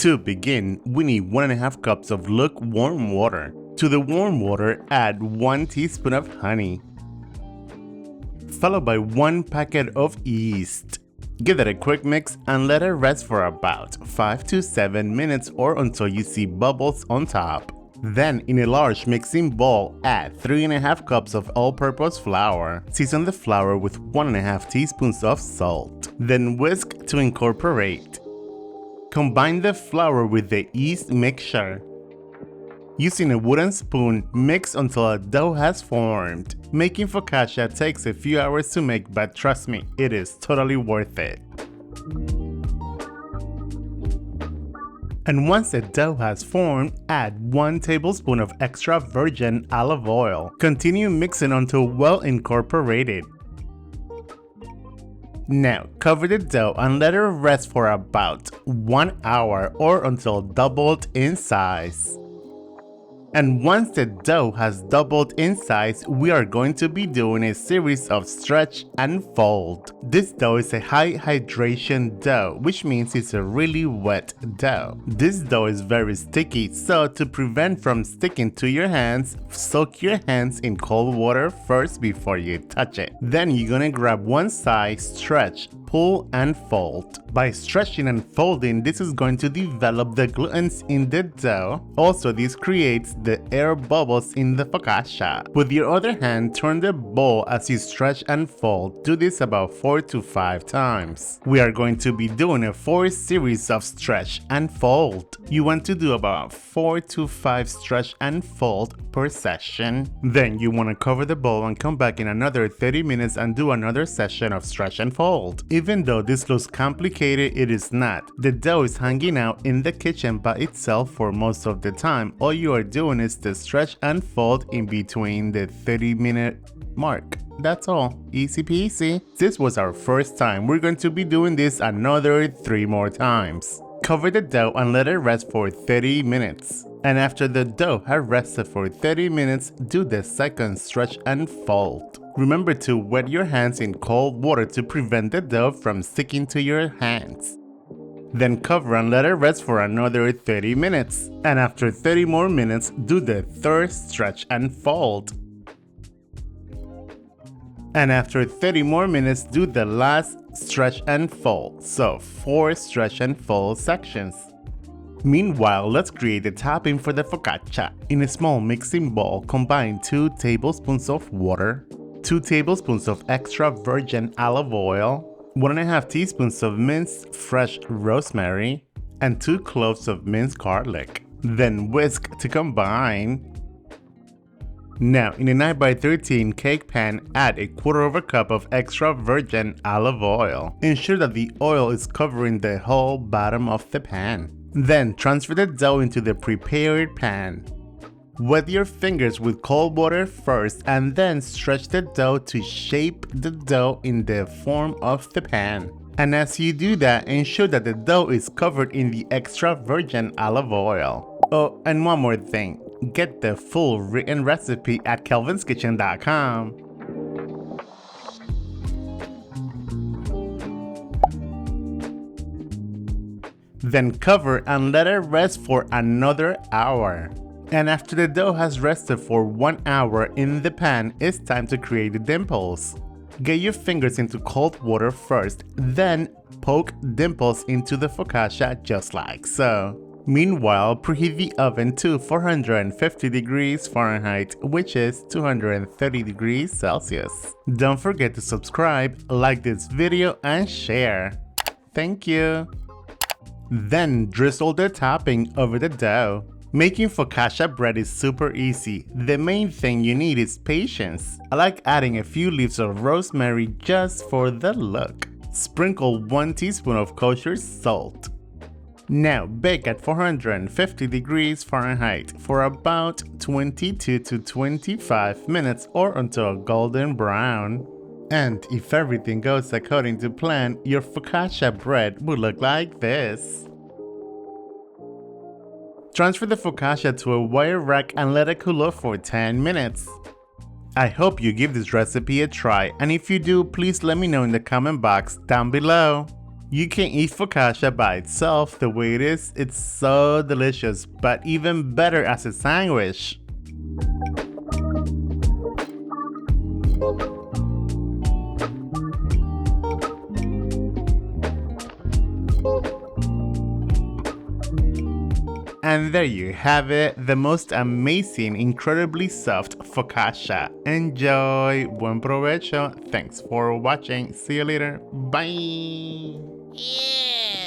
To begin, we need 1.5 cups of lukewarm water. To the warm water, add 1 teaspoon of honey, followed by 1 packet of yeast. Give it a quick mix and let it rest for about 5 to 7 minutes or until you see bubbles on top. Then, in a large mixing bowl, add 3.5 cups of all-purpose flour. Season the flour with 1.5 teaspoons of salt. Then whisk to incorporate. Combine the flour with the yeast mixture. Using a wooden spoon, mix until a dough has formed. Making focaccia takes a few hours to make, but trust me, it is totally worth it. And once the dough has formed, add 1 tablespoon of extra virgin olive oil. Continue mixing until well incorporated. Now, cover the dough and let it rest for about 1 hour or until doubled in size. And once the dough has doubled in size, we are going to be doing a series of stretch and fold. This dough is a high hydration dough, which means it's a really wet dough. This dough is very sticky, so to prevent from sticking to your hands, soak your hands in cold water first before you touch it. Then you're gonna grab one side, stretch, pull and fold. By stretching and folding, this is going to develop the glutens in the dough. Also, this creates the air bubbles in the focaccia. With your other hand, turn the bowl as you stretch and fold. Do this about 4 to 5 times. We are going to be doing a 4 series of stretch and fold. You want to do about 4 to 5 stretch and fold per session. Then you want to cover the bowl and come back in another 30 minutes and do another session of stretch and fold. Even though this looks complicated, it is not. The dough is hanging out in the kitchen by itself for most of the time. All you are doing is to stretch and fold in between the 30-minute mark. That's all. Easy peasy. This was our first time. We're going to be doing this another 3 more times. Cover the dough and let it rest for 30 minutes. And after the dough has rested for 30 minutes, do the second stretch and fold. Remember to wet your hands in cold water to prevent the dough from sticking to your hands. Then cover and let it rest for another 30 minutes. And after 30 more minutes, do the third stretch and fold. And after 30 more minutes, do the last stretch and fold. So 4 stretch and fold sections. Meanwhile, let's create the topping for the focaccia. In a small mixing bowl, combine 2 tablespoons of water, 2 tablespoons of extra virgin olive oil, 1.5 teaspoons of minced fresh rosemary, and 2 cloves of minced garlic. Then whisk to combine. Now, in a 9x13 cake pan, add a 1/4 cup of extra virgin olive oil. Ensure that the oil is covering the whole bottom of the pan. Then transfer the dough into the prepared pan. Wet your fingers with cold water first and then stretch the dough to shape the dough in the form of the pan. And as you do that, ensure that the dough is covered in the extra virgin olive oil. Oh, and one more thing. Get the full written recipe at kelvinskitchen.com. Then cover and let it rest for another hour. And after the dough has rested for 1 hour in the pan, it's time to create the dimples. Get your fingers into cold water first, then poke dimples into the focaccia just like so. Meanwhile, preheat the oven to 450 degrees Fahrenheit, which is 230 degrees Celsius. Don't forget to subscribe, like this video, and share. Thank you. Then drizzle the topping over the dough. Making focaccia bread is super easy. The main thing you need is patience. I like adding a few leaves of rosemary just for the look. Sprinkle 1 teaspoon of kosher salt. Now bake at 450 degrees Fahrenheit for about 22 to 25 minutes or until golden brown. And if everything goes according to plan, your focaccia bread will look like this. Transfer the focaccia to a wire rack and let it cool off for 10 minutes. I hope you give this recipe a try, and if you do, please let me know in the comment box down below. You can eat focaccia by itself the way it is. It's so delicious, but even better as a sandwich. And there you have it, the most amazing, incredibly soft focaccia. Enjoy! Buen provecho! Thanks for watching. See you later. Bye! Yeah.